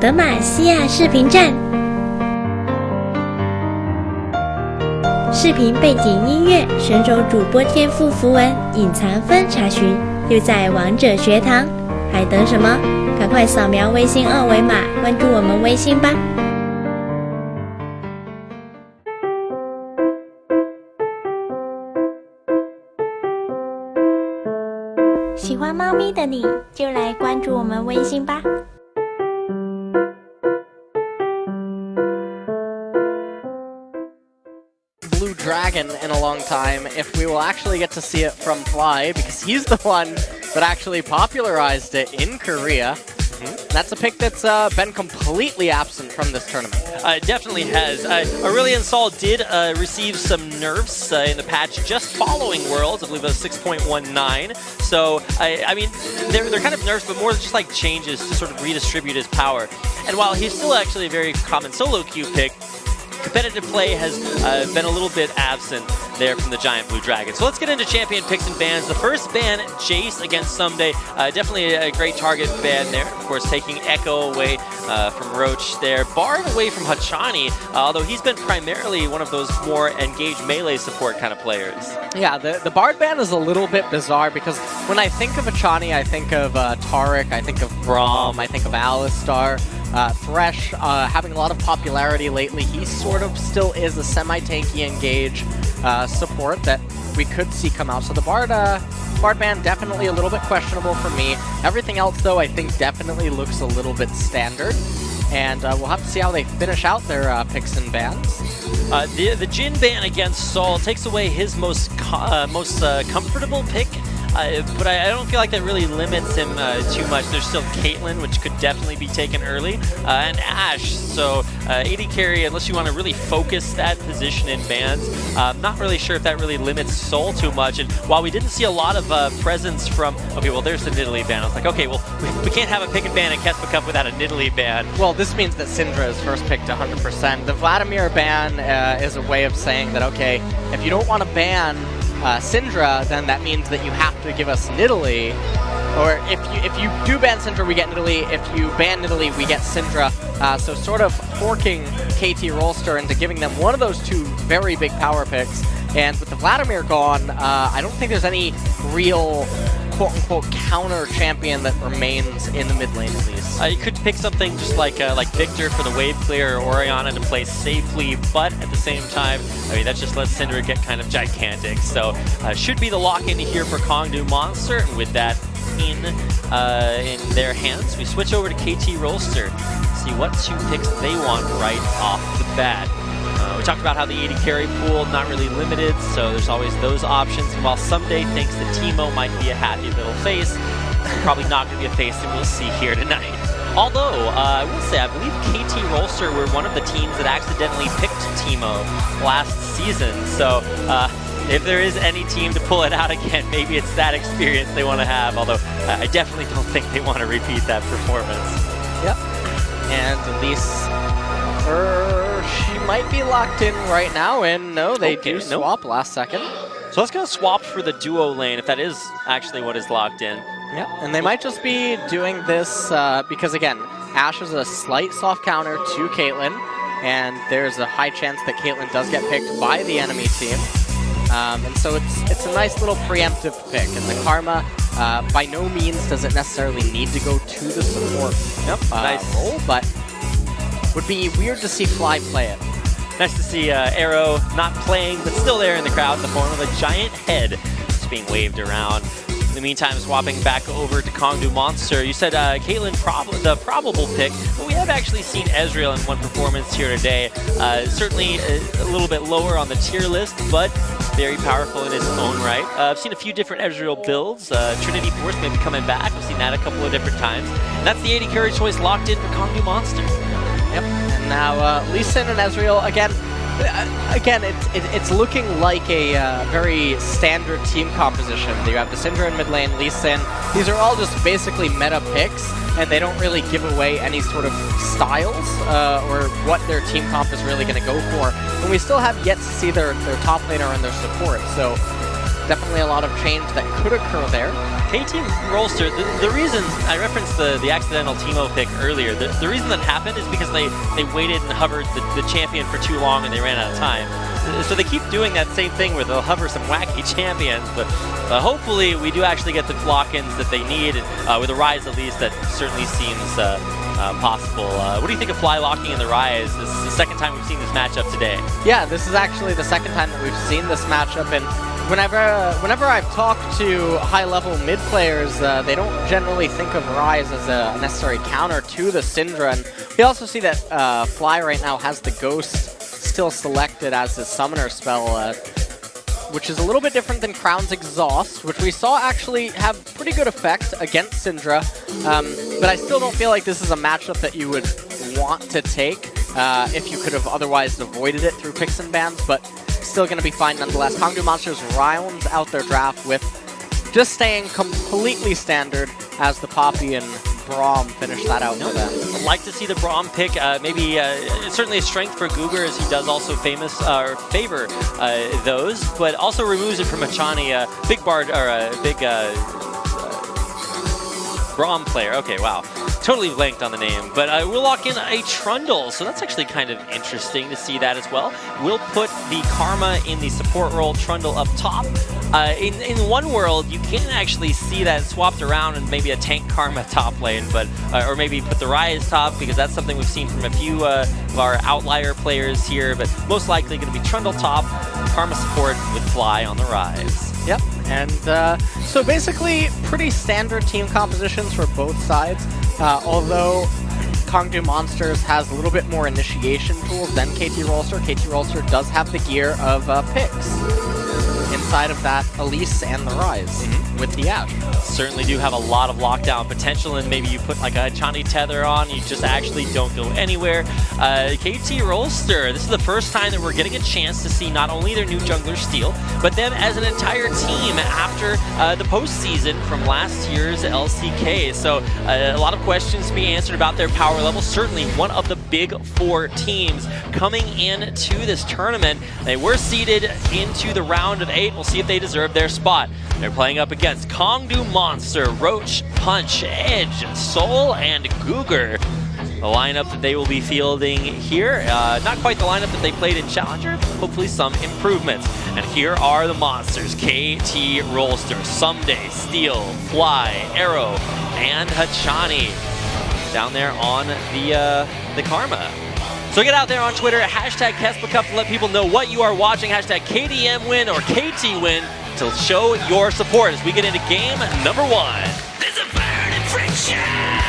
德玛西亚视频站，视频背景音乐、选手主播天赋符文、隐藏分查询，就在王者学堂。还等什么？赶快扫描微信二维码，关注我们微信吧！喜欢猫咪的你，就来关注我们微信吧。Blue Dragon in a long time if we will actually get to see it from Fly, because he's the one that actually popularized it in Korea. That's a pick that's been completely absent from this tournament. It definitely has. Aurelion Sol did receive some nerfs in the patch just following Worlds. I believe it was 6.19. So, I mean, they're kind of nerfs, but more just like changes to sort of redistribute his power. And while he's still actually a very common solo queue pick, competitive play has been a little bit absent there from the Giant Blue Dragon. So let's get into champion picks and bans. The first ban, Jace against Someday. Definitely a great target ban there. Of course, taking Echo away from Roach there. Bard away from Hachani, although he's been primarily one of those more engaged melee support kind of players. Yeah, the Bard ban is a little bit bizarre because when I think of Hachani, I think of Taric, I think of Braum, I think of Alistar. Thresh having a lot of popularity lately. He sort of still is a semi-tanky engage support that we could see come out. So the Bard ban definitely a little bit questionable for me. Everything else though I think definitely looks a little bit standard. And we'll have to see how they finish out their picks and bans. The Jhin ban against Sol takes away his most comfortable pick. But I don't feel like that really limits him too much. There's still Caitlyn, which could definitely be taken early, and Ashe. So AD carry, unless you want to really focus that position in bans, I'm not really sure if that really limits Sol too much. And while we didn't see a lot of presence from, okay, well, there's the Nidalee ban. I was like, okay, well, we can't have a pick and ban at KeSPA Cup without a Nidalee ban. Well, this means that Syndra is first picked 100%. The Vladimir ban is a way of saying that, okay, if you don't want to ban Syndra, then that means that you have to give us Nidalee. Or if you do ban Syndra, we get Nidalee. If you ban Nidalee, we get Syndra. So sort of forking KT Rolster into giving them one of those two very big power picks. And with the Vladimir gone, I don't think there's any real quote-unquote counter champion that remains in the mid lane at least. You could pick something just like Victor for the wave clear, or Orianna to play safely, but at the same time, I mean, that just lets Syndra get kind of gigantic. So should be the lock-in here for Kongdu Monster, and with that in their hands, we switch over to KT Rolster, see what two picks they want right off the bat. We talked about how the AD carry pool not really limited, so there's always those options. And while Someday thinks that Teemo might be a happy little face, probably not going to be a face that we'll see here tonight. Although, I will say, I believe KT Rolster were one of the teams that accidentally picked Teemo last season. So, if there is any team to pull it out again, maybe it's that experience they want to have. Although, I definitely don't think they want to repeat that performance. Yep. And Elise, she might be locked in right now, and no, they do swap last second. So let's go swap for the duo lane, if that is actually what is locked in. Yeah, and they might just be doing this because, again, Ashe is a slight soft counter to Caitlyn, and there's a high chance that Caitlyn does get picked by the enemy team. And so it's a nice little preemptive pick, and the Karma by no means does it necessarily need to go to the support nice role, but would be weird to see Fly play it. Nice to see Arrow not playing, but still there in the crowd in the form of a giant head just being waved around. In the meantime, swapping back over to Kongdu Monster. You said Caitlyn the probable pick, but we have actually seen Ezreal in one performance here today. Certainly a little bit lower on the tier list, but very powerful in his own right. I've seen a few different Ezreal builds. Trinity Force may be coming back. I've seen that a couple of different times. And that's the AD carry choice locked in for Kongdu Monster. Yep, and now Lee Sin and Ezreal, again, it's looking like a very standard team composition. You have the Syndra in mid lane, Lee Sin. These are all just basically meta picks, and they don't really give away any sort of styles or what their team comp is really going to go for. And we still have yet to see their top laner and their support. So definitely a lot of change that could occur there. KT Rolster, the reason I referenced the accidental Teemo pick earlier, the reason that happened is because they waited and hovered the champion for too long and they ran out of time. So they keep doing that same thing where they'll hover some wacky champions, but hopefully we do actually get the lock-ins that they need. With the Rise at least, that certainly seems possible. What do you think of fly locking in the Rise? This is the second time we've seen this matchup today. Yeah, this is actually the second time that we've seen this matchup, and whenever I've talked to high-level mid players, they don't generally think of Rise as a necessary counter to the Syndra. And we also see that Fly right now has the Ghost still selected as his summoner spell, which is a little bit different than Crown's Exhaust, which we saw actually have pretty good effect against Syndra. But I still don't feel like this is a matchup that you would want to take if you could have otherwise avoided it through picks and bans, but still going to be fine nonetheless. Kongdu Monsters rounds out their draft with just staying completely standard as the Poppy and Braum finish that out for them. I'd like to see the Braum pick. Maybe certainly a strength for Guger, as he does also favor those, but also removes it from Achani, big Bard or a big Braum player. Okay, wow. Totally blanked on the name, but we'll lock in a Trundle, so that's actually kind of interesting to see that as well. We'll put the Karma in the support role, Trundle up top. In one world, you can actually see that swapped around and maybe a tank Karma top lane, but or maybe put the Rise top, because that's something we've seen from a few of our outlier players here, but most likely going to be Trundle top, Karma support with Fly on the Rise. Yep, and so basically pretty standard team compositions for both sides. Although Kongdu Monsters has a little bit more initiation tools than KT Rolster, KT Rolster does have the gear of picks. Inside of that, Elise and the Rise with the Ashe. Certainly do have a lot of lockdown potential, and maybe you put like a Chani tether on, you just actually don't go anywhere. KT Rolster, this is the first time that we're getting a chance to see not only their new jungler Steel, but them as an entire team after the postseason from last year's LCK. So a lot of questions to be answered about their power level. Certainly one of the big four teams coming into this tournament. They were seeded into the round of 8. We'll see if they deserve their spot. They're playing up against Kongdu Monster, Roach, Punch, Edge, Soul, and Guger. The lineup that they will be fielding here, not quite the lineup that they played in Challenger, hopefully some improvements. And here are the monsters: KT Rolster, Someday, Steel, Fly, Arrow, and Hachani down there on the Karma. So get out there on Twitter, hashtag KeSPA Cup, to let people know what you are watching, hashtag KDM win or KT win, to show your support as we get into game number 1. There's a Bird and Frick show!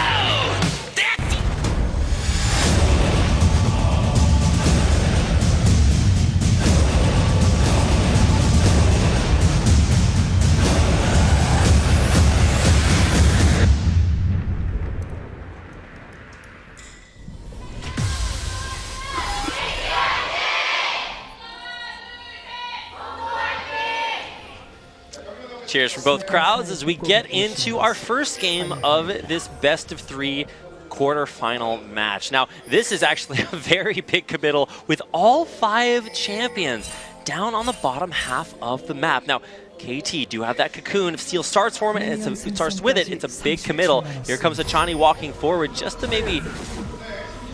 Cheers from both crowds as we get into our first game of this best-of-3 quarterfinal match. Now, this is actually a very big committal with all 5 champions down on the bottom half of the map. Now, KT do have that cocoon. If Steel starts for him, and it starts with it, it's a big committal. Here comes Achani walking forward just to maybe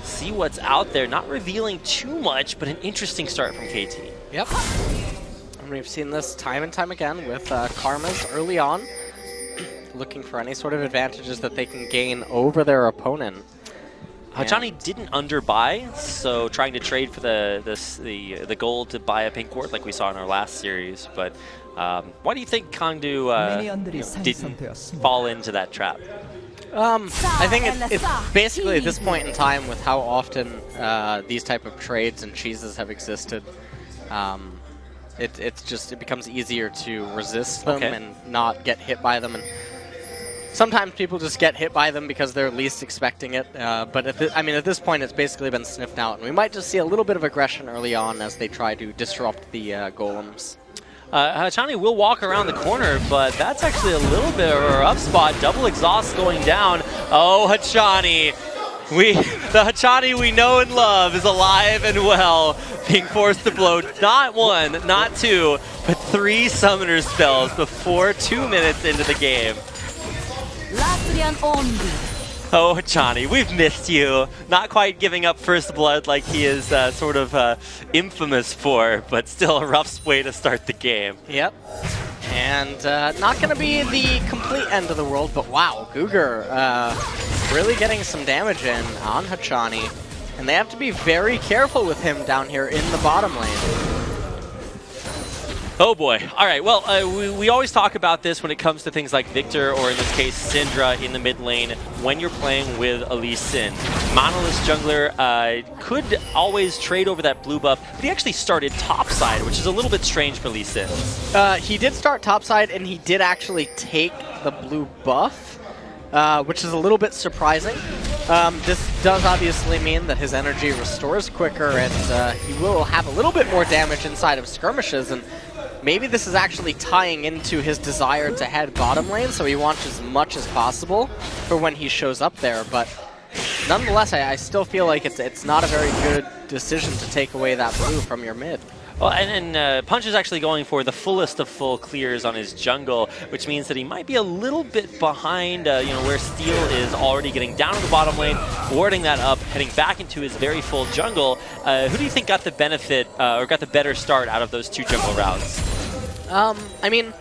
see what's out there. Not revealing too much, but an interesting start from KT. Yep. We've seen this time and time again with Karmas early on, looking for any sort of advantages that they can gain over their opponent. Hachani didn't underbuy, so trying to trade for the gold to buy a pink ward like we saw in our last series. But why do you think Kongdu didn't fall into that trap? I think it's basically at this point in time, with how often these type of trades and cheeses have existed, it becomes easier to resist them and not get hit by them. And sometimes people just get hit by them because they're least expecting it. But at this point, it's basically been sniffed out, and we might just see a little bit of aggression early on as they try to disrupt the golems. Hachani will walk around the corner, but that's actually a little bit of a rough spot. Double exhaust going down. Oh, Hachani. The Hachani we know and love is alive and well, being forced to blow not 1, not 2, but 3 summoner spells before 2 minutes into the game. Oh, Johnny, we've missed you. Not quite giving up first blood like he is sort of infamous for, but still a rough way to start the game. Yep. And not going to be the complete end of the world, but wow, Guger really getting some damage in on Hachani. And they have to be very careful with him down here in the bottom lane. Oh boy. All right, well, we always talk about this when it comes to things like Victor, or in this case, Syndra in the mid lane, when you're playing with a Lee Sin. Monolith jungler could always trade over that blue buff, but he actually started topside, which is a little bit strange for Lee Sin. He did start topside, and he did actually take the blue buff, which is a little bit surprising. This does obviously mean that his energy restores quicker, and he will have a little bit more damage inside of skirmishes, and maybe this is actually tying into his desire to head bottom lane, so he wants as much as possible for when he shows up there. But nonetheless, I still feel like it's not a very good decision to take away that blue from your mid. Well, and Punch is actually going for the fullest of full clears on his jungle, which means that he might be a little bit behind, where Steel is already getting down to the bottom lane, warding that up, heading back into his very full jungle. Who do you think got the benefit or got the better start out of those 2 jungle routes? I mean,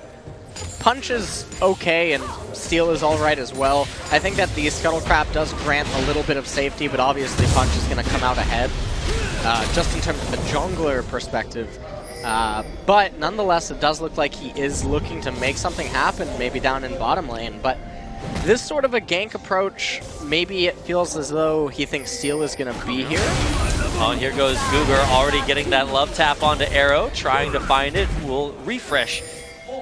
Punch is okay, and Steel is alright as well. I think that the Scuttlecrab does grant a little bit of safety, but obviously Punch is going to come out ahead, just in terms of the jungler perspective. But nonetheless, it does look like he is looking to make something happen, maybe down in bottom lane. But this sort of a gank approach, maybe it feels as though he thinks Steel is going to be here. Oh, and here goes Guger, already getting that love tap onto Arrow, trying to find it. Will refresh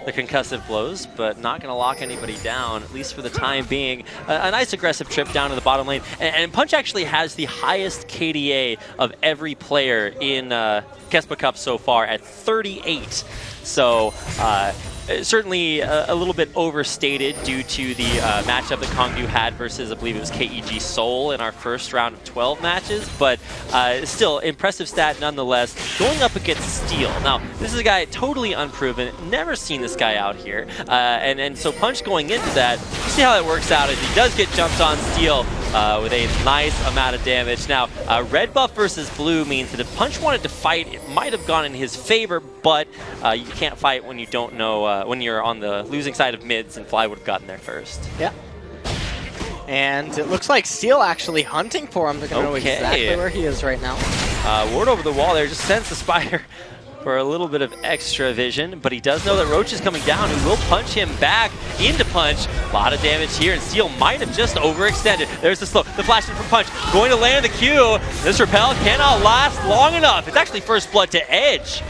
the concussive blows, but not going to lock anybody down, at least for the time being. A nice aggressive trip down to the bottom lane. And Punch actually has the highest KDA of every player in KeSPA Cup so far at 38. So certainly a little bit overstated due to the matchup that Kongdu had versus, I believe it was KEG Seoul in our first round of 12 matches, but still impressive stat nonetheless. Going up against Steel. Now, this is a guy totally unproven, never seen this guy out here, and so Punch going into that, you see how that works out as he does get jumped on Steel with a nice amount of damage. Now, red buff versus blue means that if Punch wanted to fight, it might have gone in his favor, but you can't fight when you don't know, when you're on the losing side of mids, and Fly would have gotten there first. Yeah. And it looks like Steel actually hunting for him. They're going to know exactly where he is right now. Ward over the wall there, just sends the Spider for a little bit of extra vision, but he does know that Roach is coming down, who will punch him back into Punch. A lot of damage here, and Steel might have just overextended. There's the slow, the flash in from Punch, going to land the Q. This repel cannot last long enough. It's actually first blood to Edge.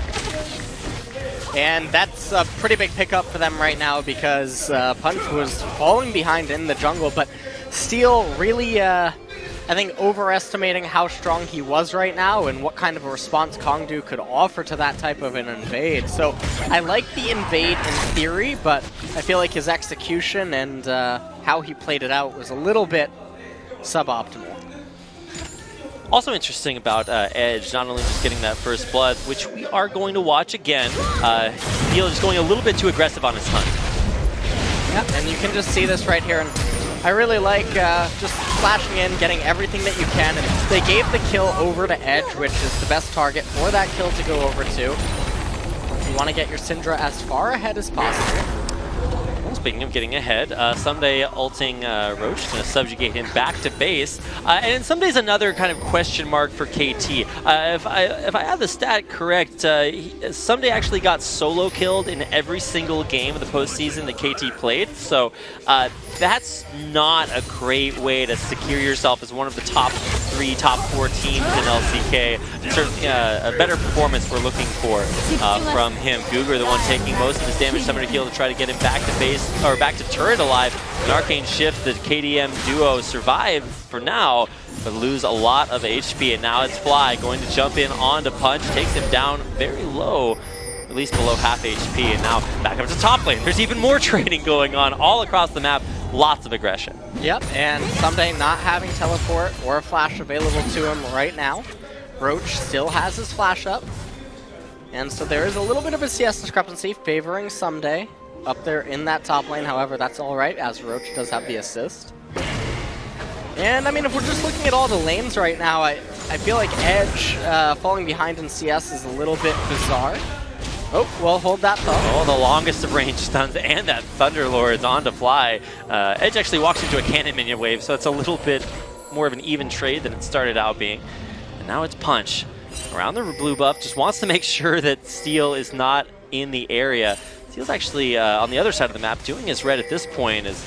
And that's a pretty big pickup for them right now, because Punch was falling behind in the jungle, but Steel really, I think, overestimating how strong he was right now and what kind of a response Kongdu could offer to that type of an invade. So I like the invade in theory, but I feel like his execution and how he played it out was a little bit suboptimal. Also interesting about Edge, not only just getting that first blood, which we are going to watch again, Steel just going a little bit too aggressive on his hunt. Yeah, and you can just see this right here, and I really like just flashing in, getting everything that you can, and they gave the kill over to Edge, which is the best target for that kill to go over to. You want to get your Syndra as far ahead as possible. Speaking of getting ahead, Someday ulting Roach, going to subjugate him back to base. And then Someday's another kind of question mark for KT. If I have the stat correct, Someday actually got solo killed in every single game of the postseason that KT played. So that's not a great way to secure yourself as one of the top 3, top 4 teams in LCK. Certainly a better performance we're looking for from him. Guger, the one taking most of his damage, Summoner Heal to try to get him back to base, or back to turret alive. An Arcane Shift, the KDM duo survive for now, but lose a lot of HP, and now it's Fly going to jump in onto Punch, takes him down very low, at least below half HP, and now back up to top lane. There's even more trading going on all across the map, lots of aggression. Yep, and Someday not having teleport or a flash available to him right now. Roach still has his flash up. And so there is a little bit of a CS discrepancy favoring Someday up there in that top lane. However, that's all right, as Roach does have the assist. And I mean, if we're just looking at all the lanes right now, I feel like Edge falling behind in CS is a little bit bizarre. Oh, well, hold that thought. Oh, the longest of range stuns and that Thunderlord's on to Fly. Edge actually walks into a cannon minion wave, so it's a little bit more of an even trade than it started out being. And now it's Punch. Around the blue buff, just wants to make sure that Steel is not in the area. Steel's actually on the other side of the map doing his red at this point as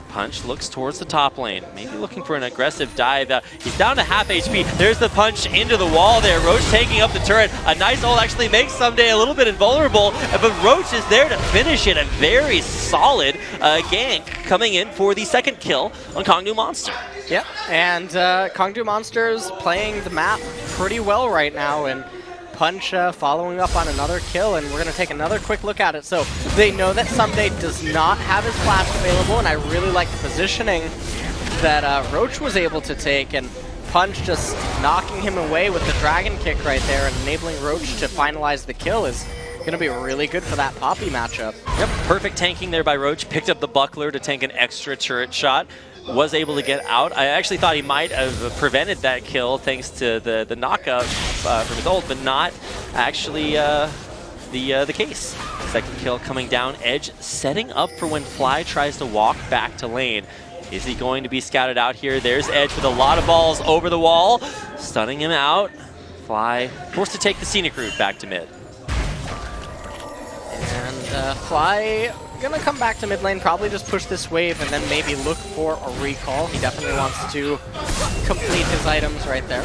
Punch looks towards the top lane, maybe looking for an aggressive dive. He's down to half HP. There's the punch into the wall there. Roach taking up the turret. A nice ult actually makes Someday a little bit invulnerable, but Roach is there to finish it. A very solid gank coming in for the second kill on Kongnu Monster. Yep, and Kongnu Monster's playing the map pretty well right now, and Punch following up on another kill, and we're going to take another quick look at it. So they know that Someday does not have his flash available, and I really like the positioning that Roach was able to take, and Punch just knocking him away with the dragon kick right there and enabling Roach to finalize the kill is going to be really good for that Poppy matchup. Yep, perfect tanking there by Roach. Picked up the buckler to tank an extra turret shot. Was able to get out. I actually thought he might have prevented that kill thanks to the knockout from his ult, but not actually the case. Second kill coming down. Edge setting up for when Fly tries to walk back to lane. Is he going to be scouted out here? There's Edge with a lot of balls over the wall, stunning him out. Fly forced to take the scenic route back to mid. And Fly gonna come back to mid lane, probably just push this wave and then maybe look for a recall. He definitely wants to complete his items right there.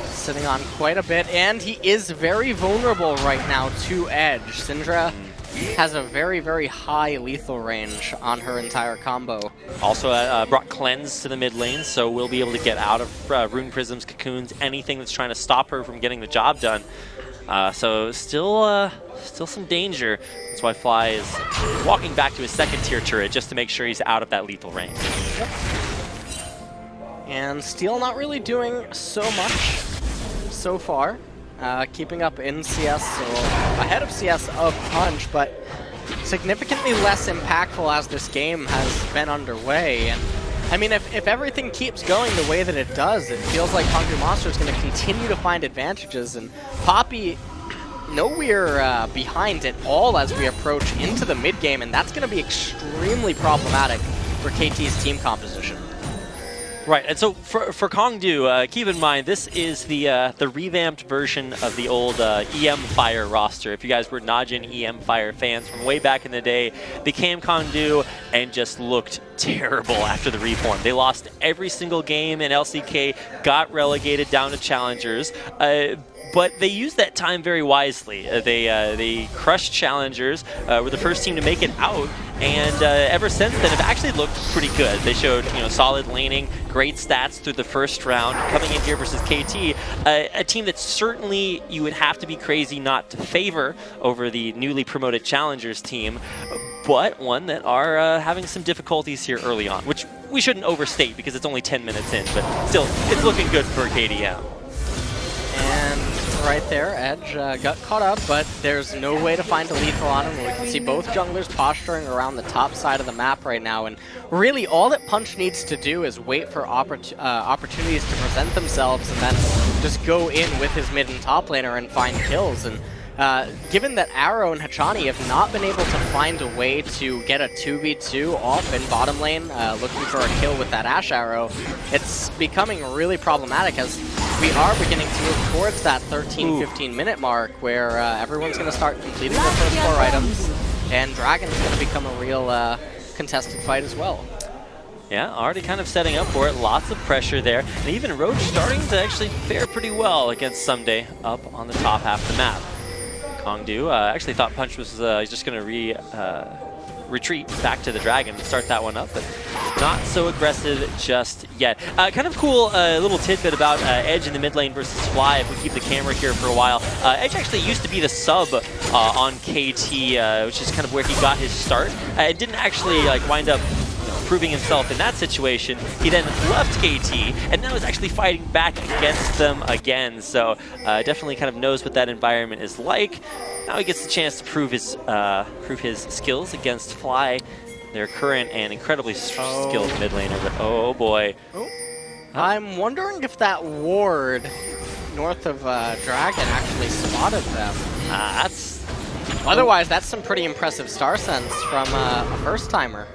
Sitting on quite a bit, and he is very vulnerable right now to Edge. Syndra has a very, very high lethal range on her entire combo. Also brought Cleanse to the mid lane, so we'll be able to get out of Rune Prisms, Cocoons, anything that's trying to stop her from getting the job done. So still some danger. That's why Fly is walking back to his second tier turret just to make sure he's out of that lethal range. Yep. And Steel not really doing so much so far. Keeping up in CS, so ahead of CS of Punch, but significantly less impactful as this game has been underway. And I mean, if everything keeps going the way that it does, it feels like Kongnu Monster is going to continue to find advantages, and Poppy nowhere behind at all as we approach into the mid game, and that's going to be extremely problematic for KT's team composition. Right, and so for Kongdu, keep in mind this is the revamped version of the old EM Fire roster. If you guys were Najin EM Fire fans from way back in the day, they came Kongdu and just looked terrible after the reform. They lost every single game in LCK, got relegated down to challengers. But they used that time very wisely. They crushed challengers, were the first team to make it out, and ever since then have actually looked pretty good. They showed solid laning, great stats through the first round. Coming in here versus KT, a team that certainly you would have to be crazy not to favor over the newly promoted challengers team, but one that are having some difficulties here early on, which we shouldn't overstate because it's only 10 minutes in, but still, it's looking good for KDM. And right there, Edge got caught up, but there's no way to find a lethal on him. We can see both junglers posturing around the top side of the map right now, and really all that Punch needs to do is wait for opportunities to present themselves and then just go in with his mid and top laner and find kills. And given that Arrow and Hachani have not been able to find a way to get a 2v2 off in bottom lane, looking for a kill with that Ash Arrow, it's becoming really problematic as we are beginning to move towards that 13-15 minute mark where everyone's going to start completing their first 4 items, and Dragon's going to become a real contested fight as well. Yeah, already kind of setting up for it. Lots of pressure there. And even Roach starting to actually fare pretty well against Someday up on the top half of the map. Kongdu actually thought Punch was just going to retreat back to the Dragon and start that one up, but not so aggressive just yet. Kind of cool little tidbit about Edge in the mid lane versus Fly, if we keep the camera here for a while. Edge actually used to be the sub on KT, which is kind of where he got his start. It didn't actually wind up proving himself in that situation. He then left KT, and now is actually fighting back against them again. So definitely kind of knows what that environment is like. Now he gets the chance to prove his skills against Fly, their current and incredibly skilled mid laner. But oh boy. Oh. I'm wondering if that ward north of Dragon actually spotted them. Otherwise, that's some pretty impressive star sense from a first-timer.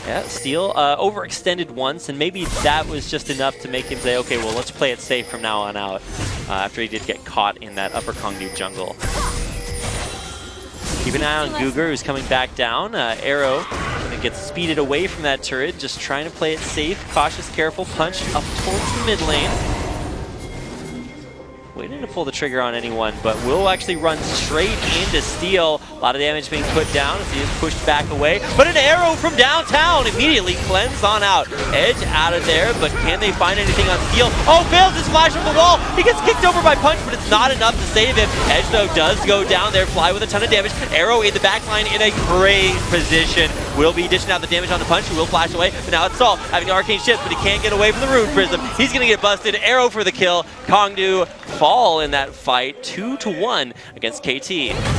Yeah, Steel overextended once, and maybe that was just enough to make him say, okay, well, let's play it safe from now on out, after he did get caught in that upper Kongdu jungle. Keep an eye on Guger, who's coming back down. Arrow gets speeded away from that turret, just trying to play it safe, cautious, careful, punch up towards the mid lane. Waiting to pull the trigger on anyone, but will actually run straight into Steel. A lot of damage being put down as he is pushed back away. But an arrow from downtown immediately cleansed on out. Edge out of there, but can they find anything on Steel? Oh, fails his flash from the wall. He gets kicked over by Punch, but it's not enough to save him. Edge, though, does go down there. Fly with a ton of damage. Arrow in the back line in a great position. Will be dishing out the damage on the Punch, who will flash away. But now it's Saul having the arcane shift, but he can't get away from the Rune Prism. He's going to get busted. Arrow for the kill. Kongdu fall in that fight 2-1 against KT.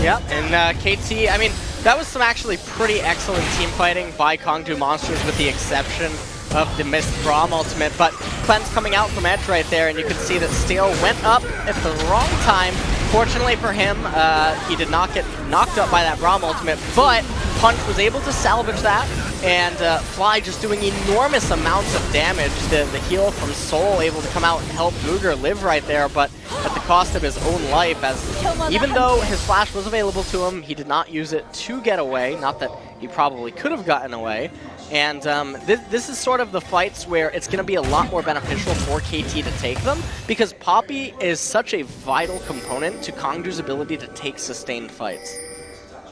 Yep, and KT, I mean, that was some actually pretty excellent team fighting by Kongdu Monsters with the exception of the missed Braum ultimate, but Cleanse coming out from Edge right there, and you can see that Steel went up at the wrong time. Fortunately for him, he did not get knocked up by that Braum ultimate, but Punch was able to salvage that, and Fly just doing enormous amounts of damage. The heal from Soul able to come out and help Guger live right there, but at the cost of his own life, as even though his flash was available to him, he did not use it to get away, not that he probably could have gotten away. And this is sort of the fights where it's going to be a lot more beneficial for KT to take them, because Poppy is such a vital component to Kongdu's ability to take sustained fights.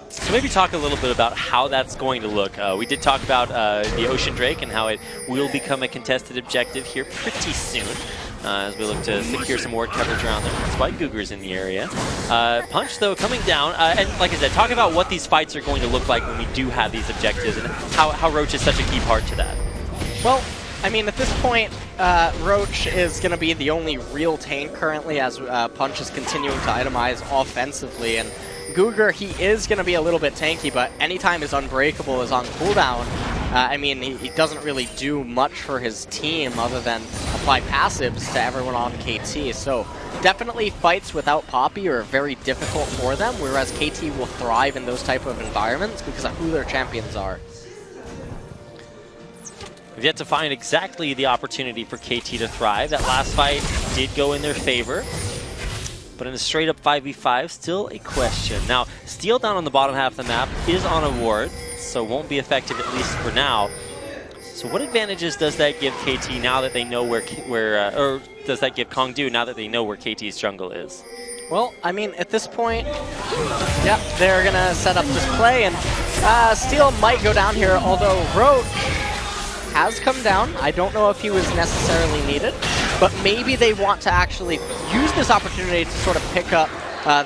So maybe talk a little bit about how that's going to look. We did talk about the Ocean Drake and how it will become a contested objective here pretty soon, as we look to secure some more coverage around there. That's why Guger's in the area. Punch, though, coming down. And like I said, talk about what these fights are going to look like when we do have these objectives and how Roach is such a key part to that. Well, I mean, at this point, Roach is going to be the only real tank currently, as Punch is continuing to itemize offensively. And Guger, he is going to be a little bit tanky, but anytime his Unbreakable is on cooldown, I mean, he doesn't really do much for his team other than apply passives to everyone on KT. So definitely fights without Poppy are very difficult for them, whereas KT will thrive in those type of environments because of who their champions are. We've yet to find exactly the opportunity for KT to thrive. That last fight did go in their favor, but in a straight-up 5v5, still a question. Now, Steel down on the bottom half of the map is on a ward, so won't be effective at least for now. So what advantages does that give KT now that they know or does that give Kongdu now that they know where KT's jungle is? Well, I mean, at this point, yeah, they're going to set up this play, and Steel might go down here, although Roach has come down. I don't know if he was necessarily needed, but maybe they want to actually use this opportunity to sort of pick up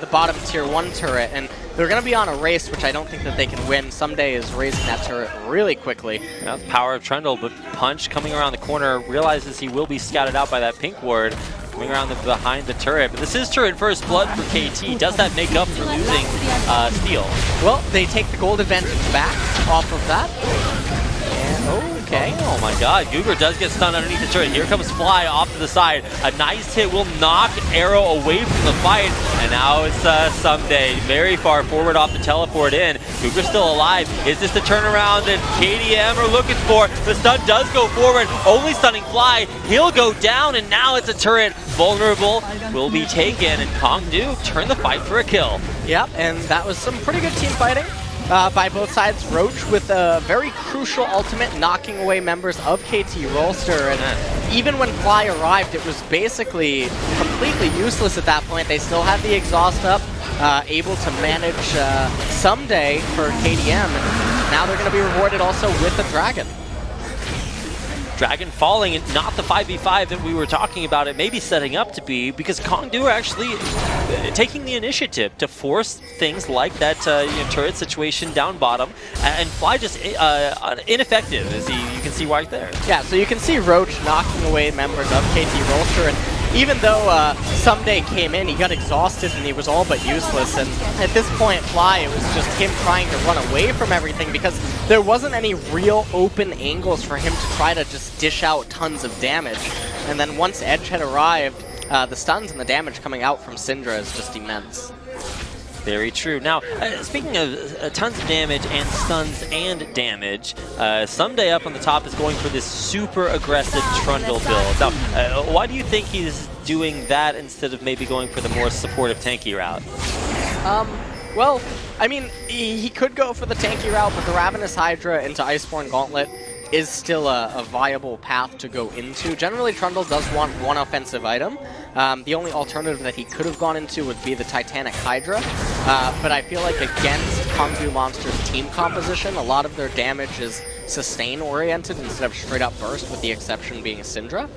the bottom tier 1 turret, and they're going to be on a race, which I don't think that they can win. Someday is raising that turret really quickly. Yeah, the power of Trundle, but Punch coming around the corner realizes he will be scouted out by that pink ward, coming around behind the turret. But this is turret first blood for KT. Does that make up for losing Steel? Well, they take the gold advantage back off of that. And, okay. Oh my god, Guger does get stunned underneath the turret. Here comes Fly off to the side. A nice hit will knock Arrow away from the fight. And now it's Someday very far forward off the teleport in. Guger's still alive. Is this the turnaround that KDM are looking for? The stun does go forward, only stunning Fly. He'll go down, and now it's a turret. Vulnerable will be taken, and Kongdu turn the fight for a kill. Yep, and that was some pretty good team fighting by both sides. Roach with a very crucial ultimate, knocking away members of KT Rollster, and even when Fly arrived, it was basically completely useless at that point. They still had the exhaust up, able to manage Someday for KDM, and now they're going to be rewarded also with the Dragon. Dragon falling, and not the 5v5 that we were talking about it maybe setting up to be, because Kongdu are actually taking the initiative to force things like that turret situation down bottom, and Fly just ineffective, as you can see right there. Yeah, so you can see Roach knocking away members of KT Rolster, and even though Someday came in, he got exhausted and he was all but useless, and at this point Fly, it was just him trying to run away from everything because there wasn't any real open angles for him to try to just dish out tons of damage. And then once Edge had arrived, the stuns and the damage coming out from Syndra is just immense. Very true. Now, speaking of tons of damage and stuns and damage, Someday up on the top is going for this super aggressive Trundle build. Now, why do you think he's doing that instead of maybe going for the more supportive tanky route? Well, I mean, he could go for the tanky route, but the Ravenous Hydra into Iceborne Gauntlet is still a viable path to go into. Generally, Trundle does want one offensive item. The only alternative that he could have gone into would be the Titanic Hydra, but I feel like against Kongdu Monster's team composition, a lot of their damage is sustain-oriented instead of straight-up burst, with the exception being Syndra.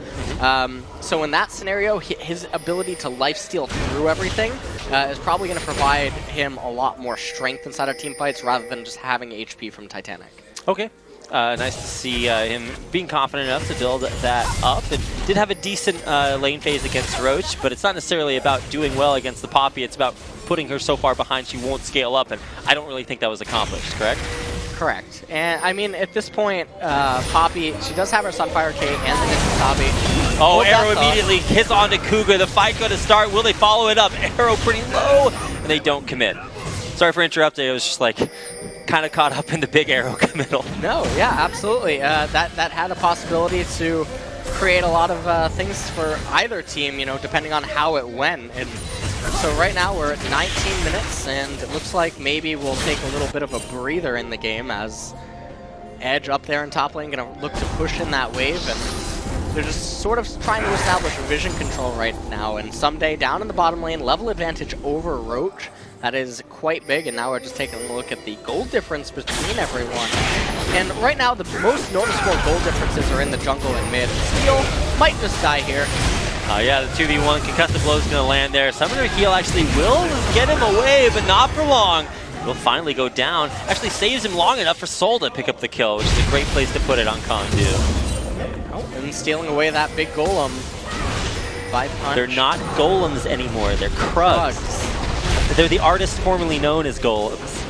So in that scenario, his ability to lifesteal through everything is probably going to provide him a lot more strength inside of team fights rather than just having HP from Titanic. Okay. Nice to see him being confident enough to build that up, and did have a decent lane phase against Roach, but it's not necessarily about doing well against the Poppy, it's about putting her so far behind she won't scale up, and I don't really think that was accomplished, correct? Correct. And I mean, at this point, Poppy, she does have her Sunfire K and the Ninja Tabi. Oh, Arrow immediately hits onto Cougar. The fight going to start. Will they follow it up? Arrow pretty low, and they don't commit. Sorry for interrupting. It was just like kind of caught up in the big Arrow committal. No, yeah, absolutely. That had a possibility to create a lot of things for either team, you know, depending on how it went. And so right now we're at 19 minutes, and it looks like maybe we'll take a little bit of a breather in the game as Edge up there in top lane going to look to push in that wave, and they're just sort of trying to establish a vision control right now. And Someday down in the bottom lane, level advantage over Roach. That is quite big, and now we're just taking a look at the gold difference between everyone. And right now, the most noticeable gold differences are in the jungle and mid. Steel might just die here. Yeah, the 2v1 concussive blow is going to land there. Summoner Heal actually will get him away, but not for long. He'll finally go down. Actually saves him long enough for Sol to pick up the kill, which is a great place to put it on Kongdu. Oh, and stealing away that big golem by punch. They're not golems anymore, they're Krugs. They're the artists formerly known as golems.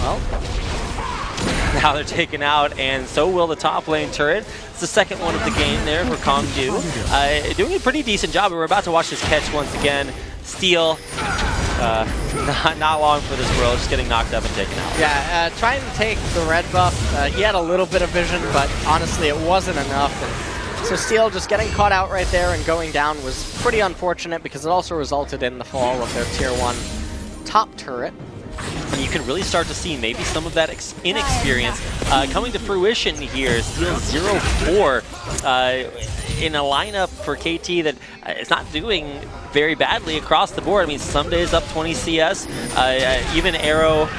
Well, now they're taken out, and so will the top lane turret. It's the second one of the game there for Kongdu. Doing a pretty decent job, but we're about to watch this catch once again. Steal. Not long for this world, just getting knocked up and taken out. Yeah, trying to take the red buff. He had a little bit of vision, but honestly it wasn't enough. And so Steel just getting caught out right there and going down was pretty unfortunate, because it also resulted in the fall of their tier 1 top turret. And you can really start to see maybe some of that inexperience coming to fruition here. Steel 0-4 in a lineup for KT that is not doing very badly across the board. I mean, some days up 20 CS, even Arrow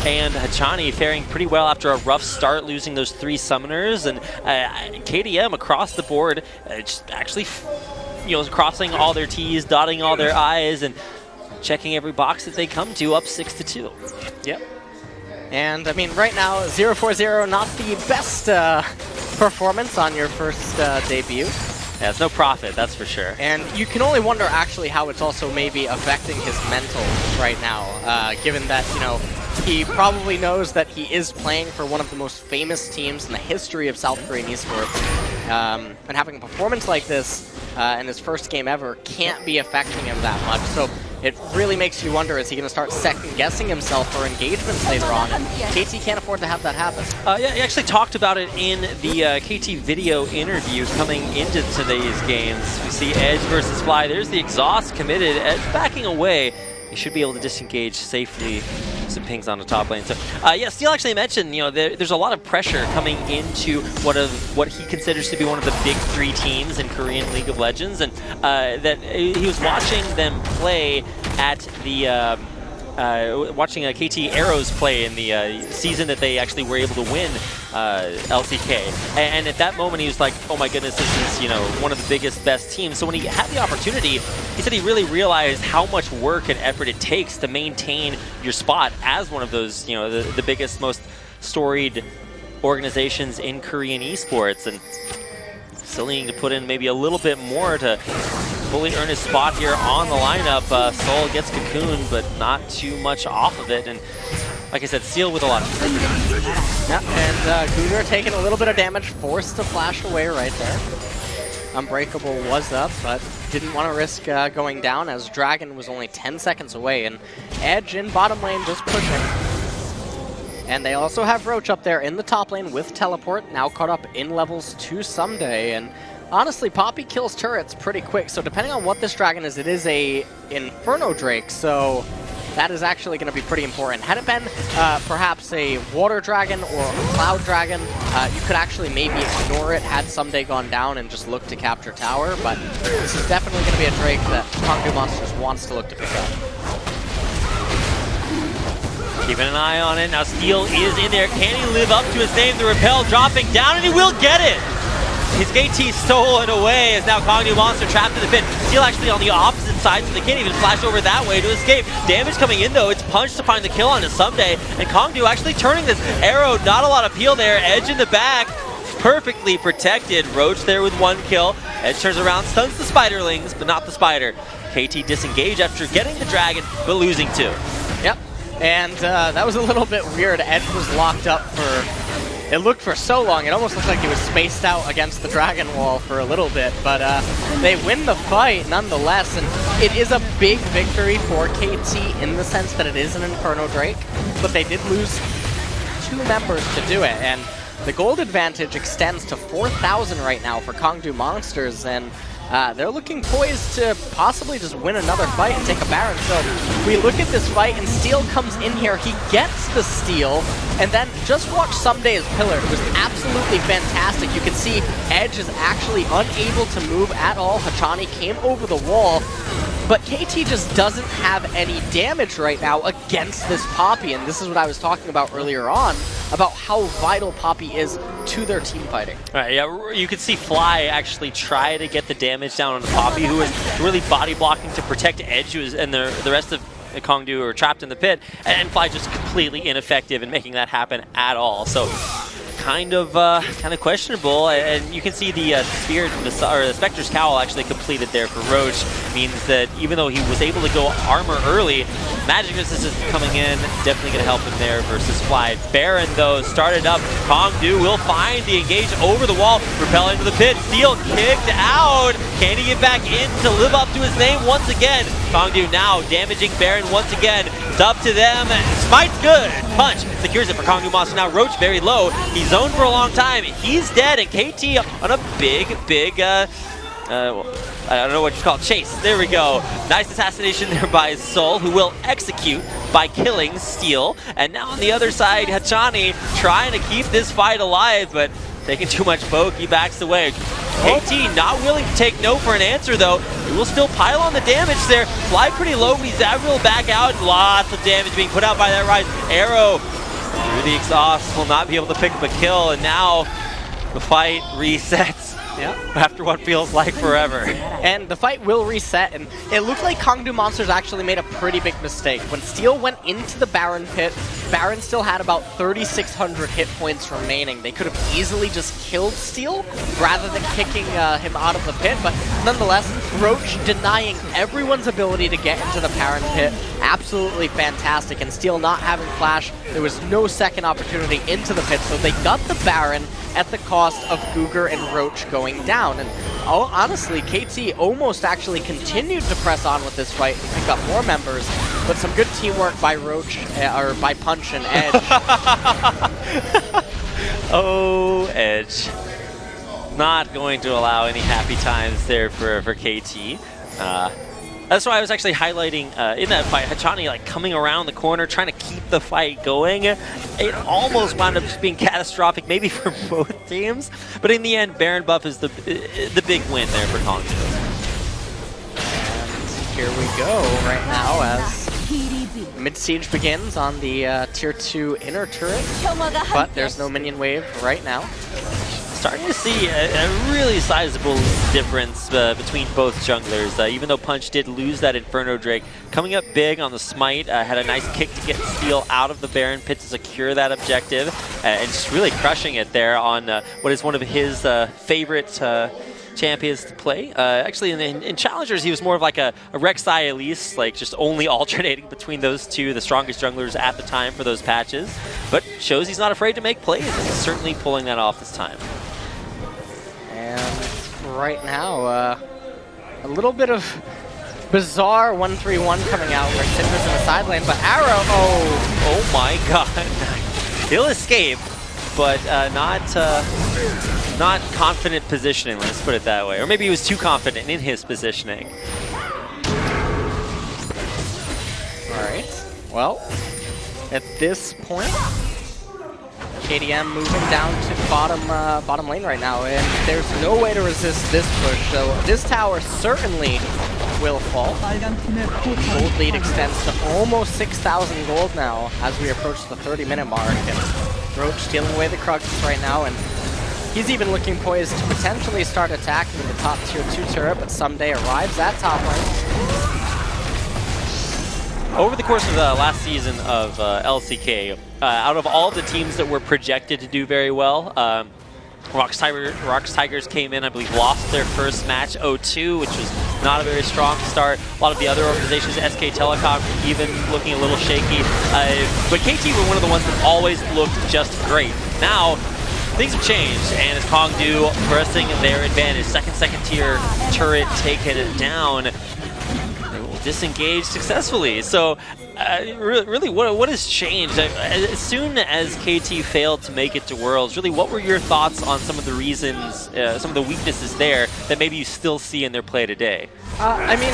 and Hachani faring pretty well after a rough start, losing those 3 summoners, and KDM across the board just actually, you know, crossing all their T's, dotting all their I's, and checking every box that they come to, up 6-2. Yep. And I mean, right now 0-4-0, not the best performance on your first debut. Yeah, it's no profit, that's for sure. And you can only wonder actually how it's also maybe affecting his mental right now, given that, you know, he probably knows that he is playing for one of the most famous teams in the history of South Korean esports. And having a performance like this in his first game ever can't be affecting him that much. So it really makes you wonder, is he going to start second-guessing himself for engagements later on? And KT can't afford to have that happen. Yeah, he actually talked about it in the KT video interview coming into today's games. We see Edge versus Fly. There's the exhaust committed. Edge backing away. He should be able to disengage safely. Some pings on the top lane. So, yeah, Steel actually mentioned, you know, there's a lot of pressure coming into what he considers to be one of the big 3 teams in Korean League of Legends, and that he was watching them play at the watching KT Arrows play in the season that they actually were able to win LCK. And at that moment, he was like, oh my goodness, this is, you know, one of the biggest, best teams. So when he had the opportunity, he said he really realized how much work and effort it takes to maintain your spot as one of those, you know, the biggest, most storied organizations in Korean esports. And still needing to put in maybe a little bit more to fully earn his spot here on the lineup. Seoul gets cocooned, but not too much off of it. And like I said, Seal with a lot of... Yep, and Cougar taking a little bit of damage, forced to flash away right there. Unbreakable was up, but didn't want to risk going down as Dragon was only 10 seconds away. And Edge in bottom lane just pushing. And they also have Roach up there in the top lane with Teleport, now caught up in levels to Someday. And honestly, Poppy kills turrets pretty quick, so depending on what this Dragon is, it is a Inferno Drake, so that is actually going to be pretty important. Had it been perhaps a Water Dragon or a Cloud Dragon, you could actually maybe ignore it had Someday gone down and just look to capture tower, but this is definitely going to be a Drake that Kongdu Monsters wants to look to pick up. Keeping an eye on it. Now Steel is in there. Can he live up to his name? The Repel dropping down, and he will get it! His KT stolen away as now Kongdu Monster trapped in the pit. Steel actually on the opposite side, so they can't even flash over that way to escape. Damage coming in though. It's Punch to find the kill on his Someday. And Kongdu actually turning this arrow. Not a lot of peel there. Edge in the back. Perfectly protected. Roach there with 1 kill. Edge turns around, stuns the Spiderlings, but not the Spider. KT disengage after getting the Dragon, but losing 2. Yep. And that was a little bit weird. Edge was locked up for, it looked for so long, it almost looked like he was spaced out against the Dragon Wall for a little bit, but they win the fight nonetheless, and it is a big victory for KT in the sense that it is an Inferno Drake, but they did lose 2 members to do it, and the gold advantage extends to 4,000 right now for Kongdu Monsters, and they're looking poised to possibly just win another fight and take a Baron. So we look at this fight and Steel comes in here, he gets the steal, and then just watch Someday's pillar. It was absolutely fantastic. You can see Edge is actually unable to move at all. Hachani came over the wall, but KT just doesn't have any damage right now against this Poppy, and this is what I was talking about earlier on, about how vital Poppy is to their team fighting. Right, yeah, you could see Fly actually try to get the damage down on Poppy, who was really body blocking to protect Edge, and the rest of Kongdu are trapped in the pit, and Fly just completely ineffective in making that happen at all. So kind of questionable, and you can see the Spirit, or the Spectre's Cowl actually completed there for Roach. Means that even though he was able to go armor early, Magic Resistance coming in, definitely going to help him there versus Fly. Baron, though, started up. Kongdu will find the engage over the wall, repel into the pit. Steel kicked out. Can he get back in to live up to his name once again? Kongdu now damaging Baron once again. It's up to them. Smite's good. Punch secures it for Kongdu Monster. Now Roach very low. He's zoned for a long time. He's dead, and KT on a big, I don't know what you call it, chase. There we go. Nice assassination there by Soul, who will execute by killing Steel. And now on the other side, Hachani trying to keep this fight alive, but taking too much poke, he backs away. KT not willing to take no for an answer though. He will still pile on the damage there. Fly pretty low, but he's will back out. Lots of damage being put out by that Rise. Arrow through the exhaust will not be able to pick up a kill, and now the fight resets. Yeah. After what feels like forever. And the fight will reset, and it looked like Kongdu Monsters actually made a pretty big mistake. When Steel went into the Baron pit, Baron still had about 3,600 hit points remaining. They could have easily just killed Steel rather than kicking him out of the pit, but nonetheless, Roach denying everyone's ability to get into the Baron pit. Absolutely fantastic, and Steel not having flash, there was no second opportunity into the pit, so they got the Baron at the cost of Cougar and Roach going down. And honestly, KT almost actually continued to press on with this fight and pick up more members, but some good teamwork by Roach, or by Punch and Edge. Oh, Edge. Not going to allow any happy times there for KT. That's why I was actually highlighting in that fight, Hachani like coming around the corner, trying to keep the fight going. It almost wound up just being catastrophic, maybe for both teams. But in the end, Baron buff is the big win there for Kongdu. And here we go right now as Mid siege begins on the tier 2 inner turret, but there's no minion wave right now. Starting to see a really sizable difference between both junglers. Even though Punch did lose that Inferno Drake, coming up big on the Smite, had a nice kick to get Steel out of the Baron pit to secure that objective, and just really crushing it there on what is one of his favorite champions to play. Actually, in Challengers, he was more of like a Rek'Sai Elise, like just only alternating between those two, the strongest junglers at the time for those patches. But shows he's not afraid to make plays, and he's certainly pulling that off this time. And right now, a little bit of bizarre 1-3-1 coming out where Syndra's in the side lane, but Arrow, oh my god. He'll escape, but not confident positioning, let's put it that way. Or maybe he was too confident in his positioning. Alright, well, at this point, KDM moving down to bottom lane right now, and there's no way to resist this push, so this tower certainly will fall. Gold lead extends to almost 6,000 gold now as we approach the 30-minute mark, and Roach stealing away the Krugs right now, and he's even looking poised to potentially start attacking the top tier 2 turret, but someday arrives at top lane. Over the course of the last season of LCK, out of all the teams that were projected to do very well, Rox Tigers came in, I believe, lost their first match 0-2, which was not a very strong start. A lot of the other organizations, SK Telecom, even looking a little shaky. But KT were one of the ones that always looked just great. Now, things have changed, and it's Kongdu pressing their advantage. Second tier turret taking it down. They will disengage successfully. So, really, what has changed? As soon as KT failed to make it to Worlds, really, what were your thoughts on some of the reasons, some of the weaknesses there that maybe you still see in their play today? I mean,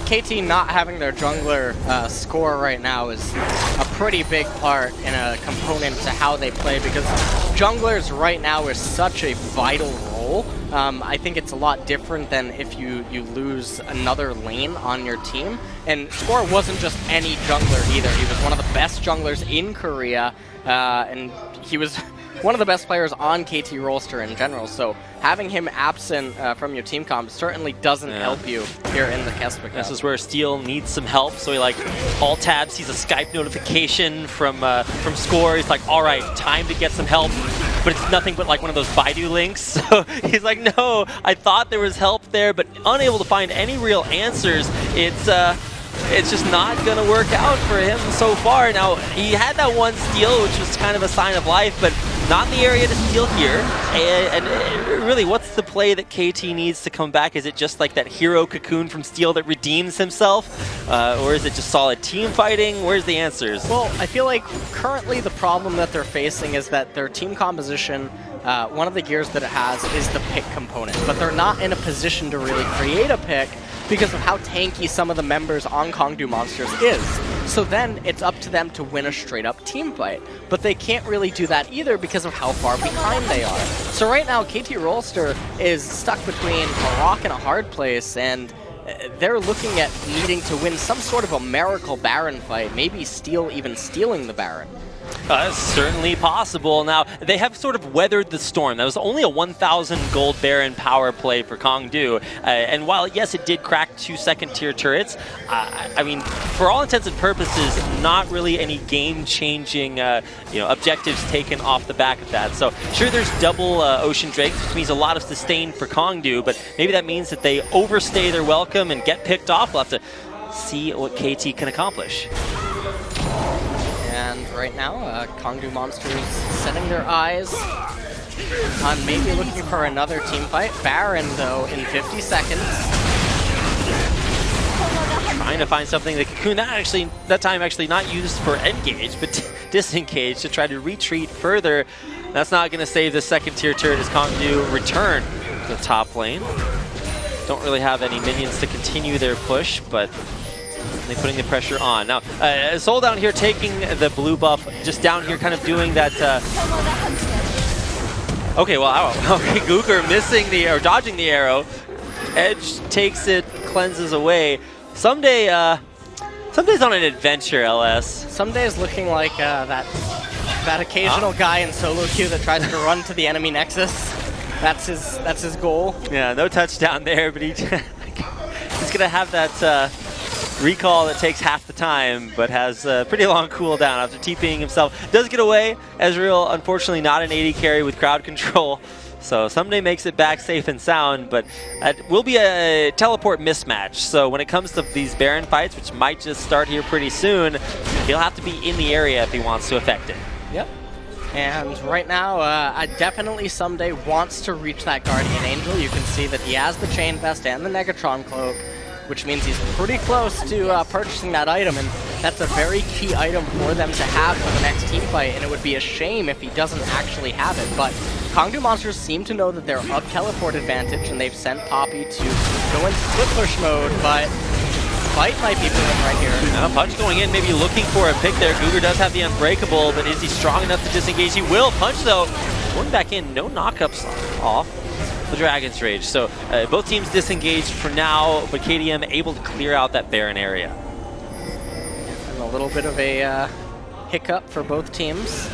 KT not having their jungler score right now is a pretty big part and a component to how they play, because junglers right now is such a vital role. I think it's a lot different than if you lose another lane on your team. And Score wasn't just any jungler either. He was one of the best junglers in Korea, and he was one of the best players on KT roster in general. So having him absent from your team comp certainly doesn't help you here in the KeSPA Cup. This is where Steel needs some help. So he alt tabs, sees a Skype notification from Score. He's like, all right, time to get some help. But it's nothing but like one of those Baidu links. So he's like, no, I thought there was help there, but unable to find any real answers. It's just not going to work out for him so far. Now, he had that one steal, which was kind of a sign of life, but not in the area to steal here. And really, what's the play that KT needs to come back? Is it just like that hero cocoon from Steel that redeems himself? Or is it just solid team fighting? Where's the answers? Well, I feel like currently the problem that they're facing is that their team composition, one of the gears that it has is the pick component, but they're not in a position to really create a pick because of how tanky some of the members on Kongdu Monsters is. So then it's up to them to win a straight-up team fight. But they can't really do that either because of how far behind they are. So right now, KT Rolster is stuck between a rock and a hard place, and they're looking at needing to win some sort of a miracle Baron fight, maybe Steel even stealing the Baron. That's certainly possible. Now, they have sort of weathered the storm. That was only a 1,000 gold Baron power play for Kongdu. And while, yes, it did crack 2 second-tier turrets, I mean, for all intents and purposes, not really any game-changing objectives taken off the back of that. So, sure, there's double Ocean Drakes, which means a lot of sustain for Kongdu, but maybe that means that they overstay their welcome and get picked off. We'll have to see what KT can accomplish. And right now, Kongdu Monsters setting their eyes on maybe looking for another team fight. Baron, though, in 50 seconds. Trying to find something that Cocoon, that time actually not used for engage, but disengage to try to retreat further. That's not going to save the second-tier turret as Kongdu return to the top lane. Don't really have any minions to continue their push, but they're putting the pressure on. Now, Soul down here taking the blue buff, just down here kind of doing that. Okay, well, okay, Gooker missing or dodging the arrow. Edge takes it, cleanses away. Someday, Some days on an adventure, LS. Some days looking like that occasional guy in solo queue that tries to run to the enemy nexus. That's his goal. Yeah, no touchdown there, but he's gonna have that recall that takes half the time, but has a pretty long cooldown after TPing himself. Does get away. Ezreal, unfortunately, not an AD carry with crowd control. So Someday makes it back safe and sound, but it will be a teleport mismatch. So when it comes to these Baron fights, which might just start here pretty soon, he'll have to be in the area if he wants to affect it. Yep. And right now, definitely Someday wants to reach that Guardian Angel. You can see that he has the Chain Vest and the Negatron Cloak, which means he's pretty close to purchasing that item, and that's a very key item for them to have for the next team fight, and it would be a shame if he doesn't actually have it. But Kongdu Monsters seem to know that they're up teleport advantage, and they've sent Poppy to go into split push mode, but fight might be brewing right here. Now Punch going in, maybe looking for a pick there. Cougar does have the Unbreakable, but is he strong enough to disengage? He will. Punch, though, going back in, no knockups off the Dragon's Rage. So both teams disengaged for now, but KDM able to clear out that Baron area. And a little bit of a hiccup for both teams.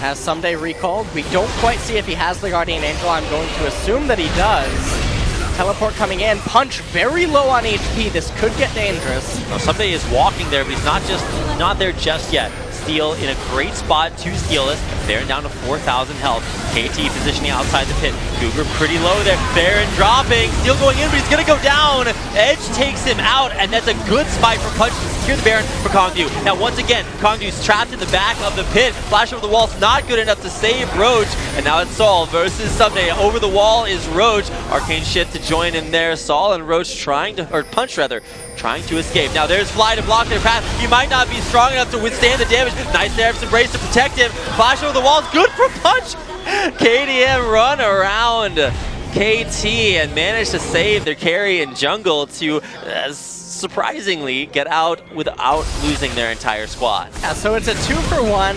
Has Someday recalled. We don't quite see if he has the Guardian Angel. I'm going to assume that he does. Teleport coming in. Punch very low on HP. This could get dangerous. Now, Someday is walking there, but he's not there just yet. Steal in a great spot to steal this. Baron down to 4,000 health. KT positioning outside the pit. Cougar pretty low there. Baron dropping. Steal going in, but he's going to go down. Edge takes him out, and that's a good spike for Punch to secure the Baron for Kongdu. Now, once again, Kongdu's trapped in the back of the pit. Flash over the wall's not good enough to save Roach, and now it's Saul versus Someday. Over the wall is Roach. Arcane shit to join in there. Saul and Roach Punch trying to escape. Now there's Fly to block their path. He might not be strong enough to withstand the damage. Nice Therap's Embrace to protect him. Flash over the walls, good for Punch. KDM run around KT and manage to save their carry in jungle to surprisingly get out without losing their entire squad. Yeah, so it's a 2-for-1.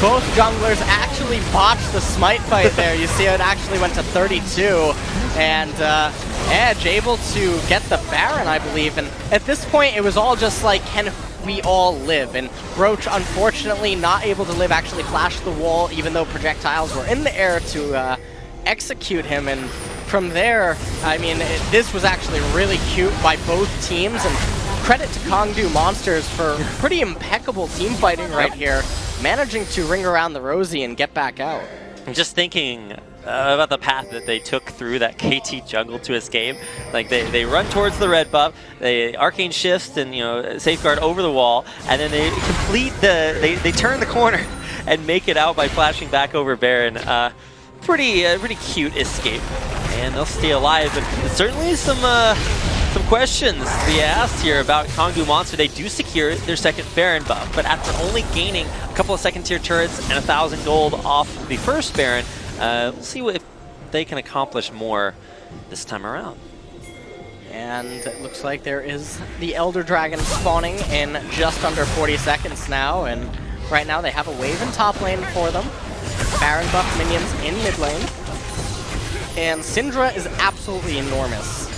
Both junglers actually botched the smite fight there. You see it actually went to 32. And Edge able to get the Baron, I believe. And at this point, it was all just like, can we all live? And Roach, unfortunately, not able to live, actually flashed the wall, even though projectiles were in the air to execute him. And from there, I mean, this was actually really cute by both teams. And credit to Kongdu Monsters for pretty impeccable team fighting right here, managing to ring around the Rosie and get back out. I'm just thinking about the path that they took through that KT jungle to escape. Like they run towards the red buff, they arcane shifts and safeguard over the wall, and then they complete they turn the corner and make it out by flashing back over Baron. Pretty cute escape, and they'll stay alive. But certainly some questions to be asked here about Kongdu Monster. They do secure their second Baron buff, but after only gaining a couple of second tier turrets and 1,000 gold off the first Baron, we'll see if they can accomplish more this time around. And it looks like there is the Elder Dragon spawning in just under 40 seconds now, and right now they have a wave in top lane for them. Baron buff minions in mid lane. And Syndra is absolutely enormous.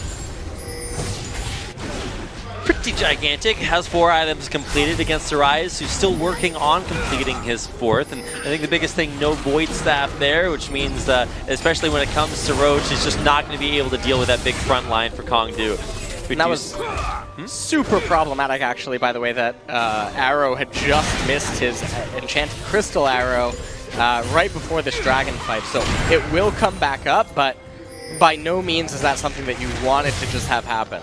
Pretty gigantic, has 4 items completed against Arise, who's still working on completing his 4th. And I think the biggest thing, no Void Staff there, which means that, especially when it comes to Roach, he's just not going to be able to deal with that big front line for Kongdu. And that was super problematic, actually, by the way, that Arrow had just missed his Enchanted Crystal Arrow right before this Dragon fight. So it will come back up, but by no means is that something that you wanted to just have happen.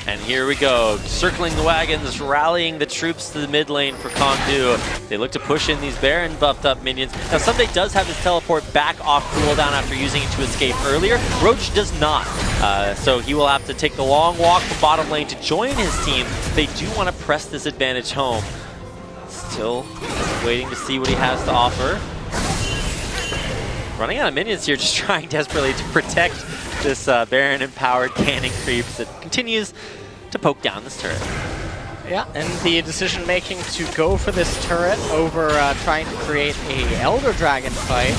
And here we go, circling the wagons, rallying the troops to the mid lane for Kongdu. They look to push in these Baron buffed up minions. Now Someday does have his teleport back off cooldown after using it to escape earlier. Roach does not, so he will have to take the long walk to bottom lane to join his team. They do want to press this advantage home. Still waiting to see what he has to offer. Running out of minions here, just trying desperately to protect this Baron-empowered cannon creeps that continues to poke down this turret. Yeah, and the decision-making to go for this turret over trying to create a Elder Dragon fight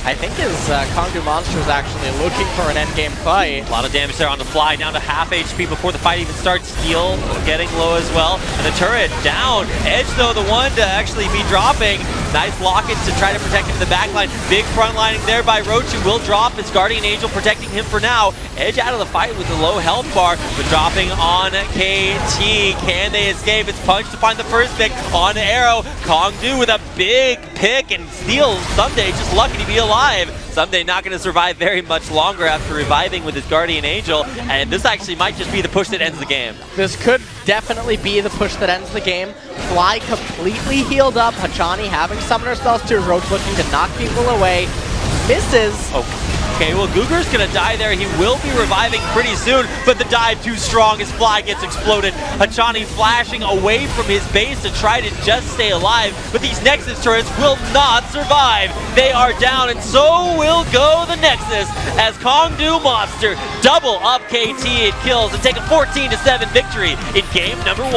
I think is Kongdu Monster is actually looking for an endgame fight. A lot of damage there on the fly, down to half HP before the fight even starts. Steel getting low as well, and the turret down. Edge though, the one to actually be dropping. Nice lock-in to try to protect him in the backline. Big front lining there by Rochu, will drop his Guardian Angel protecting him for now. Edge out of the fight with the low health bar, but dropping on KT. Can they escape? It's Punch to find the first pick on Arrow. Kongdu with a big pick, and Steel Someday just lucky to be alive. Someday not going to survive very much longer after reviving with his Guardian Angel, and this actually might just be the push that ends the game. This could definitely be the push that ends the game. Fly completely healed up. Hachani having summoner spells too. Roach looking to knock people away. Misses. Okay, well, Guger's gonna die there. He will be reviving pretty soon, but the dive too strong. His fly gets exploded. Hachani flashing away from his base to try to just stay alive, but these Nexus turrets will not survive. They are down, and so will go the Nexus as Kongdu Monster double up KT in kills and take a 14-7 victory in game number 1.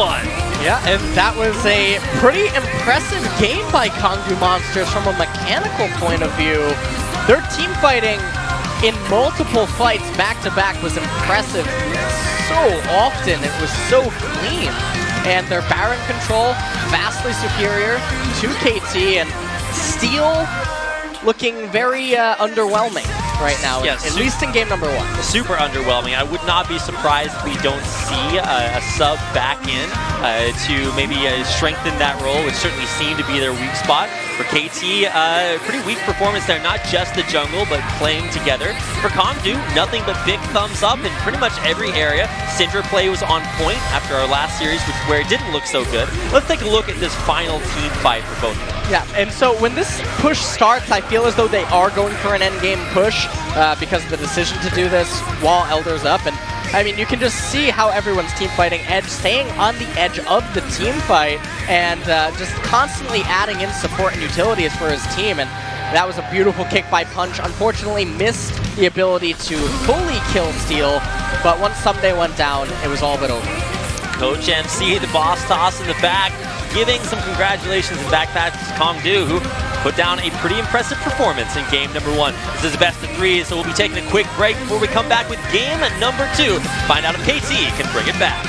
Yeah, and that was a pretty impressive game by Kongdu Monsters from a mechanical point of view. Their team fighting in multiple fights back-to-back was impressive so often. It was so clean. And their Baron control, vastly superior to KT, and Steel looking very underwhelming right now, yes, at least in game number 1. Super underwhelming. I would not be surprised if we don't see a sub back in to maybe strengthen that role, which certainly seemed to be their weak spot. For KT, pretty weak performance there, not just the jungle, but playing together. For Kongdu, nothing but big thumbs up in pretty much every area. Syndra play was on point after our last series, where it didn't look so good. Let's take a look at this final team fight for both of them. Yeah, and so when this push starts, I feel as though they are going for an endgame push because of the decision to do this while Elder's up. And I mean, you can just see how everyone's team fighting. Edge staying on the edge of the team fight and just constantly adding in support and utilities for his team. And that was a beautiful kick by Punch. Unfortunately, missed the ability to fully kill Steel, but once Someday went down, it was all but over. Coach MC, the boss toss in the back, giving some congratulations and backpats to Kongdu, who put down a pretty impressive performance in game number 1. This is a best of 3, so we'll be taking a quick break before we come back with game number 2. Find out if KT can bring it back.